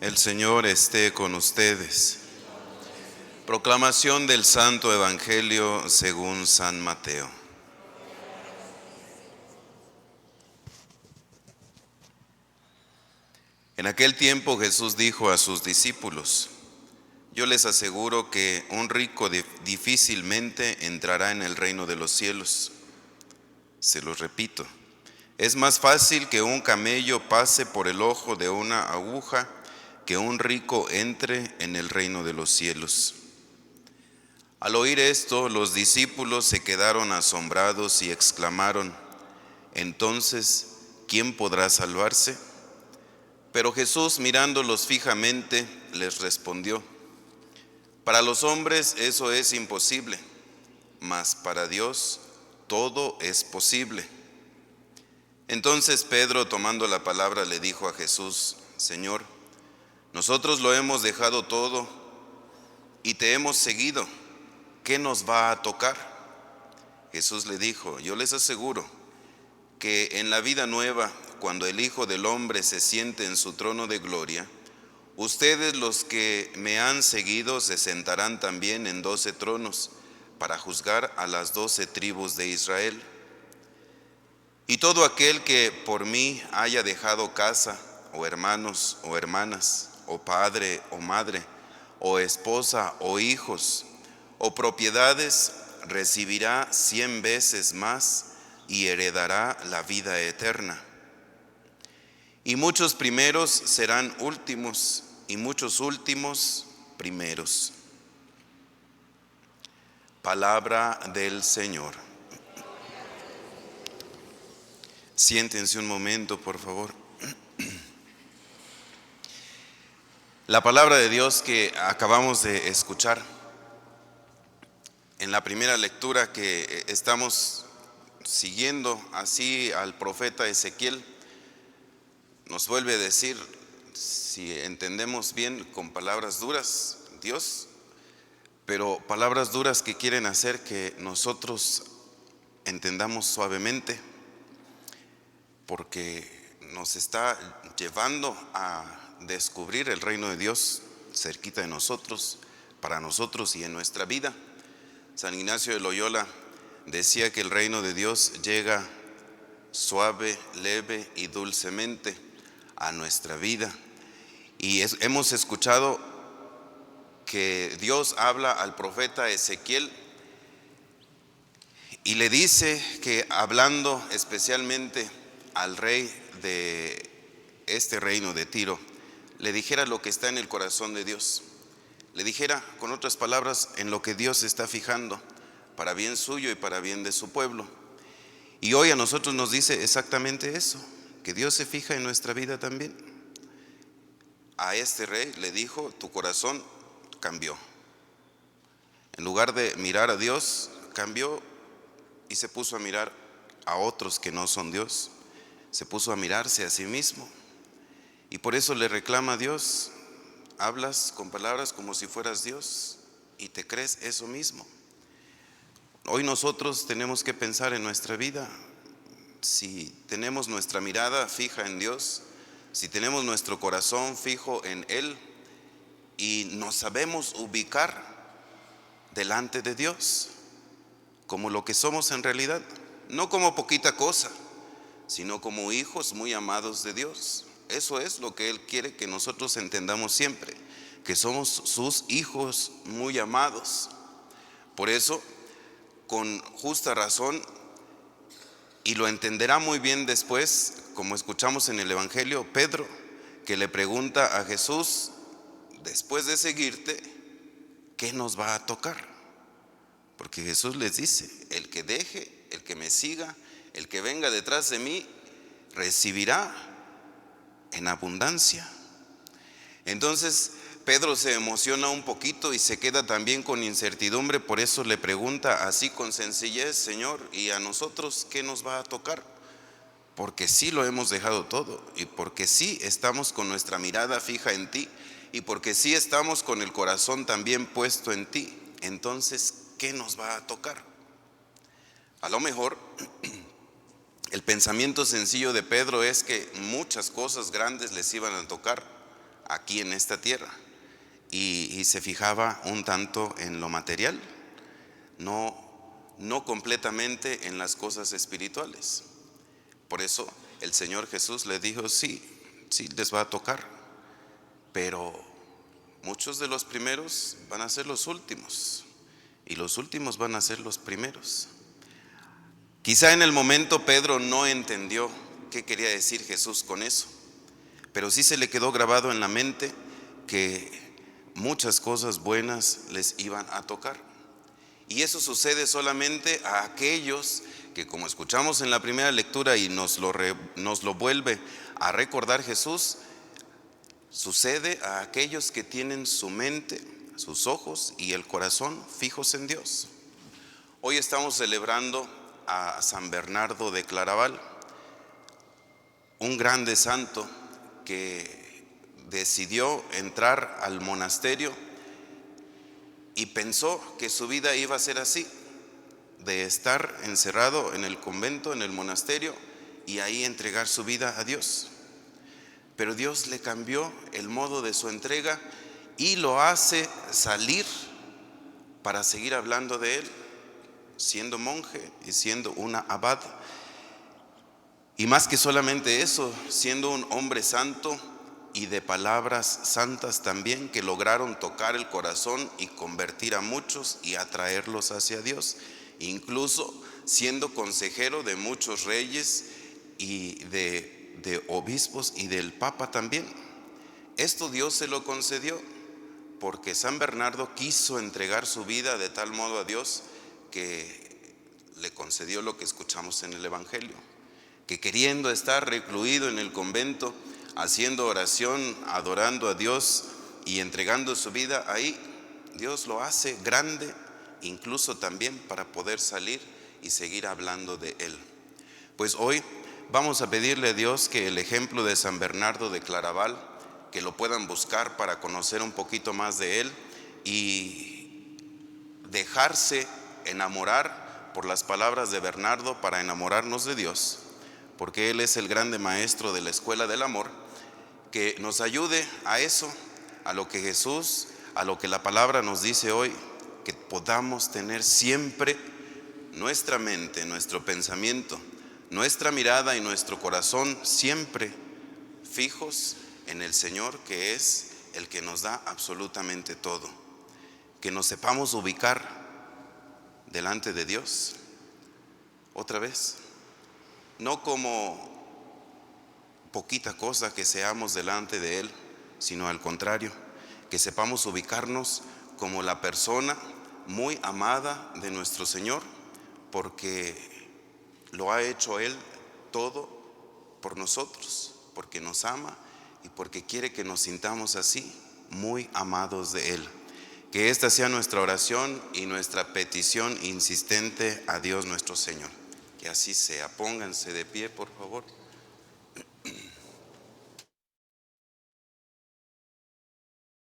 El Señor esté con ustedes. Proclamación del Santo Evangelio según San Mateo. En aquel tiempo Jesús dijo a sus discípulos: Yo les aseguro que un rico difícilmente entrará en el reino de los cielos. Se los repito, es más fácil que un camello pase por el ojo de una aguja que un rico entre en el reino de los cielos. Al oír esto, los discípulos se quedaron asombrados y exclamaron: Entonces, ¿quién podrá salvarse? Pero Jesús, mirándolos fijamente, les respondió: Para los hombres eso es imposible, mas para Dios todo es posible. Entonces Pedro, tomando la palabra, le dijo a Jesús: Señor, nosotros lo hemos dejado todo y te hemos seguido. ¿Qué nos va a tocar? Jesús le dijo: Yo les aseguro que en la vida nueva, cuando el Hijo del Hombre se siente en su trono de gloria, ustedes, los que me han seguido, se sentarán también en 12 tronos para juzgar a las 12 tribus de Israel. Y todo aquel que por mí haya dejado casa, o hermanos o hermanas, o padre o madre, o esposa o hijos, o propiedades, recibirá 100 veces más y heredará la vida eterna. Y muchos primeros serán últimos, y muchos últimos primeros. Palabra del Señor. Siéntense un momento, por favor. La palabra de Dios que acabamos de escuchar en la primera lectura que estamos siguiendo así al profeta Ezequiel, nos vuelve a decir, si entendemos bien, con palabras duras, Dios, pero palabras duras que quieren hacer que nosotros entendamos suavemente, porque nos está llevando a descubrir el reino de Dios cerquita de nosotros, para nosotros y en nuestra vida. San Ignacio de Loyola decía que el reino de Dios llega suave, leve y dulcemente a nuestra vida. Y hemos escuchado que Dios habla al profeta Ezequiel y le dice que, hablando especialmente al rey de este reino de Tiro, le dijera lo que está en el corazón de Dios. Le dijera, con otras palabras, en lo que Dios está fijando para bien suyo y para bien de su pueblo. Y hoy a nosotros nos dice exactamente eso, que Dios se fija en nuestra vida también. A este rey le dijo: tu corazón cambió. En lugar de mirar a Dios, cambió y se puso a mirar a otros que no son Dios. Se puso a mirarse a sí mismo. Y por eso le reclama a Dios: hablas con palabras como si fueras Dios y te crees eso mismo. Hoy nosotros tenemos que pensar en nuestra vida. Si tenemos nuestra mirada fija en Dios, si tenemos nuestro corazón fijo en Él y nos sabemos ubicar delante de Dios como lo que somos en realidad, no como poquita cosa, sino como hijos muy amados de Dios. Eso es lo que Él quiere que nosotros entendamos siempre, que somos sus hijos muy amados. Por eso, con justa razón, y lo entenderá muy bien después, como escuchamos en el Evangelio, Pedro, que le pregunta a Jesús, después de seguirte, ¿qué nos va a tocar? Porque Jesús les dice: el que deje, el que me siga, el que venga detrás de mí, recibirá en abundancia. Entonces Pedro se emociona un poquito y se queda también con incertidumbre. Por eso le pregunta así con sencillez: Señor, ¿y a nosotros qué nos va a tocar? Porque sí lo hemos dejado todo, y porque sí estamos con nuestra mirada fija en ti, y porque sí estamos con el corazón también puesto en ti. Entonces, ¿qué nos va a tocar? A lo mejor El pensamiento sencillo de Pedro es que muchas cosas grandes les iban a tocar aquí en esta tierra, y se fijaba un tanto en lo material, no completamente en las cosas espirituales. Por eso el Señor Jesús le dijo: sí les va a tocar, pero muchos de los primeros van a ser los últimos, y los últimos van a ser los primeros. Quizá en el momento Pedro no entendió qué quería decir Jesús con eso, pero sí se le quedó grabado en la mente que muchas cosas buenas les iban a tocar. Y eso sucede solamente a aquellos que, como escuchamos en la primera lectura y nos lo vuelve a recordar Jesús, sucede a aquellos que tienen su mente, sus ojos y el corazón fijos en Dios. Hoy estamos celebrando a San Bernardo de Claraval, un grande santo que decidió entrar al monasterio y pensó que su vida iba a ser así, de estar encerrado en el convento, en el monasterio, y ahí entregar su vida a Dios. Pero Dios le cambió el modo de su entrega y lo hace salir para seguir hablando de él, siendo monje y siendo una abad. Y más que solamente eso, siendo un hombre santo y de palabras santas también, que lograron tocar el corazón y convertir a muchos y atraerlos hacia Dios, incluso siendo consejero de muchos reyes y de obispos y del Papa también. Esto Dios se lo concedió porque San Bernardo quiso entregar su vida de tal modo a Dios que le concedió lo que escuchamos en el Evangelio, que queriendo estar recluido en el convento, haciendo oración, adorando a Dios y entregando su vida ahí, Dios lo hace grande, incluso también para poder salir y seguir hablando de Él. Pues hoy vamos a pedirle a Dios que el ejemplo de San Bernardo de Claraval, que lo puedan buscar para conocer un poquito más de Él y dejarse enamorar por las palabras de Bernardo para enamorarnos de Dios, porque Él es el grande maestro de la escuela del amor, que nos ayude a eso, a lo que Jesús, a lo que la palabra nos dice hoy, que podamos tener siempre nuestra mente, nuestro pensamiento, nuestra mirada y nuestro corazón siempre fijos en el Señor, que es el que nos da absolutamente todo. Que nos sepamos ubicar delante de Dios otra vez, no como poquita cosa que seamos delante de Él, sino al contrario, que sepamos ubicarnos como la persona muy amada de nuestro Señor, porque lo ha hecho Él todo por nosotros, porque nos ama y porque quiere que nos sintamos así, muy amados de Él. Que esta sea nuestra oración y nuestra petición insistente a Dios nuestro Señor. Que así sea. Pónganse de pie, por favor.